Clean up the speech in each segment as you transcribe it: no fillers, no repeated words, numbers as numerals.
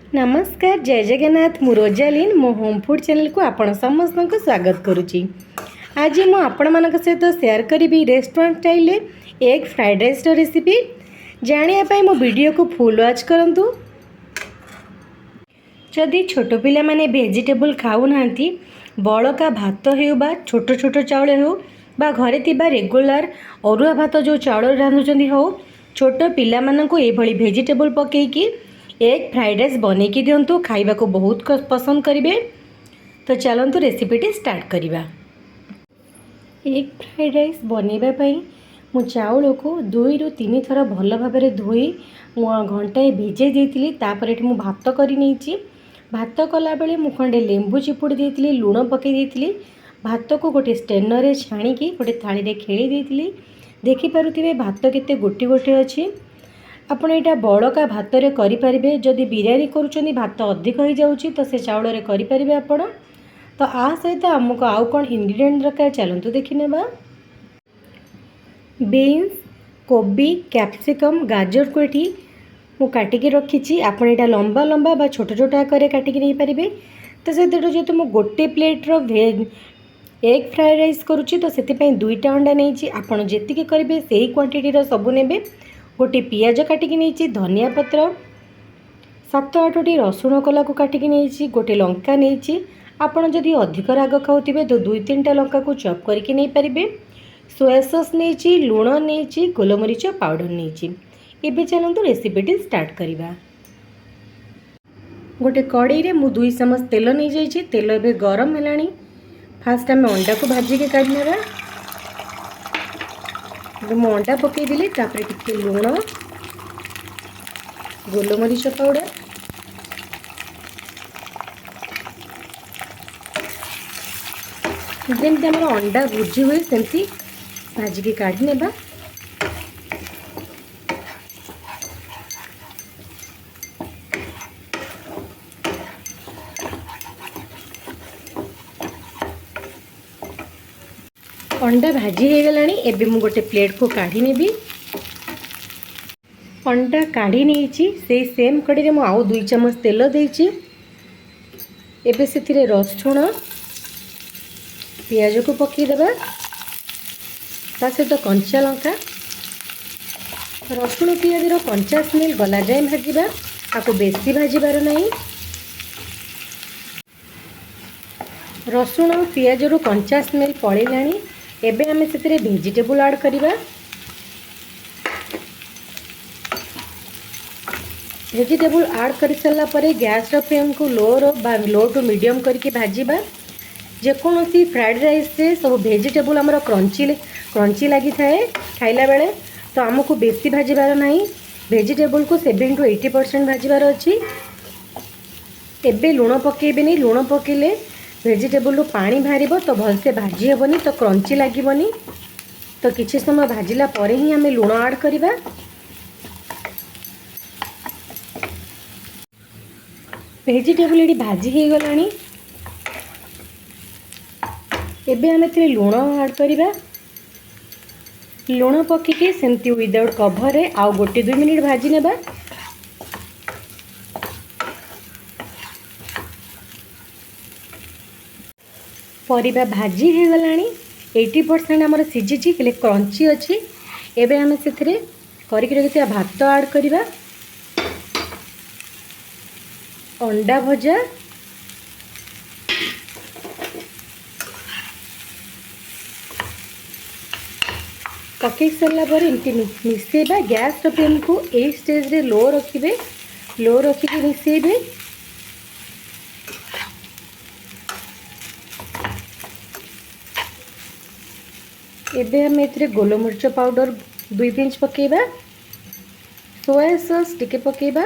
नमस्कार जय जगन्नाथ मु रोजालीन मो होम फूड चैनल को आपण समस्त को स्वागत करुच्ची। आज मु आपण मानक सहित शेयर करी restaurant style egg fried rice recipe. जानापी मो वीडियो को फुल वॉच करंतु। जदि छोट पिला माने वेजिटेबल खाऊ नांती बड़का भात हो बा छोट छोट चाउल हो बा घरे थिबा रेगुलर अरुआ भात जो चाउल रांधुचंदी हो छोट पिला माननको एभली वेजिटेबल पकेकी एग फ्राइड राइस बनैकी दिंतु खाइबा को बहुत पसंद करेंगे। तो चलतु रेसिपीटी स्टार्ट करवा। एग फ्राइड राइस बनवाई मु चाउल को 2 ରୁ 3 थर भल भाव धोई घंटाए भिजे देती। मु भात कर भात कला बेले मु खंडे लेंबू चिपुड़ी देती लुण पकई भात को गोटे स्टेनर छाणिकी गोटे थाली रे खेली देती। देखिपे भात केते गोटी गोटी अच्छी। आपण यहाँ बड़का भात करें जदि बिरयानी करुँच भात अधिक हो जाऊँगी तो से चाउल करें आपण। तो आ सहित आमको आउ कौन इंग्रेडिएंट दरकार चलतु देखने। बीन्स कोबी कैप्सिकम गाजर को ये मु काटिकी रखी। आपण यहाँ लंबा लंबा बा छोट छोट आकार काटिकी नहीं पारे। तो से जेहेतु मुझे गोटे प्लेट्र भेज एग फ्राइड राइस करुँची तो से 2टा अंडा नहीं आपड़ जी करेंगे से क्वांटिटीर सबू ने। गोटे पियाज काटिकी नहीं धनिया पत्र 7-8टी रसुण कला को काटिकी नहीं गोटे लंका नहीं। आपड़ जदि अधिक राग खाऊे तो 2-3टा लंका को चॉप करके नहीं पारे। सोया सॉस नहीं लुण नहीं गोलमरीच पाउडर नहीं। एबे चलतु रेसिपीटी स्टार्ट करवा। गोटे कड़ाई रे मु 2 चामच तेल नहीं जाइए। तेल एबे गरम है। फास्ट आम अंडा को भाजिके काढ़ने। मु अंडा पकईदेली टे लुण गोलमरीच पाउडर जमी आम अंडा भुजी हुए सेमती भाजिकी काढ़ी नेबा। अंडा भाजी हो गलानी। एबे मु गोटे प्लेट को काढ़ी नेबी। अंडा काढ़ी नहीं से सेम कड़ी मु आउ 2 चामच तेल देइछि। एबे से रसुण पियाज को पकईदेवा ता सहित कंचा लंका रसुण पियाज कंचा स्मेल गला जाए भाजवा आपको बेसी भाजबार नहीं। रसुण पियाज रू कंचा स्मेल पड़ेलानी। एबे आमे से वेजिटेबल ऐड करवा। वेजिटेबल ऐड कर सारा पर गैस फ्लेम को लो टू मीडियम करके भाजवा। जेकोसी फ्राइड राइस से सब वेजिटेबल आमर क्रंची लगी थाए खाइला बेले तो आमको बेसी भाजबार नहीं। वेजिटेबल को 70 to 80% भाजबार अच्छी। एबे लुण पकेबेनी। लुण पकेले वेजिटेबल पानी बाहर तो भलसे भाजी हेबनी तो क्रंची लगनी। तो किसी समय भाजिला पर ही आम लुण ऐड करवा। वेजिटेबल ये भाजी हो गलानी। एबे आम लुण ऐड करवा। लुण पकईके सेमती विदाउट कभर आउ गोटे 2 मिनिट भाजी नेबा। परिबा भाजी हो गलानी। 80% आमर सीझी हेले क्रंची अच्छी। एबे आम से करके रखिया भात ऐड करवा। अंडा भजा पकई सारा पर एमती मिसेबा। गैस फ्लेम को ए स्टेज रे लो रखिए। लो रखिके मिसेबे। एबे हम एथरे गोलमरीच पाउडर 2 पिंच पकेबा। सोया सॉस टिके पकेबा।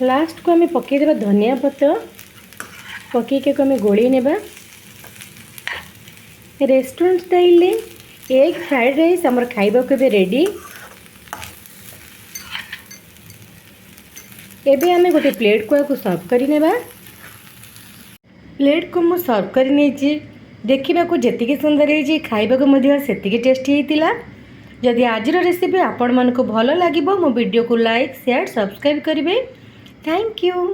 लास्ट को आम पकईदेवा धनिया पत्र पकईके आम गोली नेबा। Restaurant style egg fried rice आमर खाइबा को रेडी। एबे आमे गोटे प्लेट को सर्व करी नेबा। प्लेट को मु सर्व करी नेछि। देखा जी सुंदर है खाइबा से टेस्टी होता। जदि आज रेसिपी आपण मानक भल लगे मो वीडियो को लाइक शेयर सब्सक्राइब करेंगे। Thank you.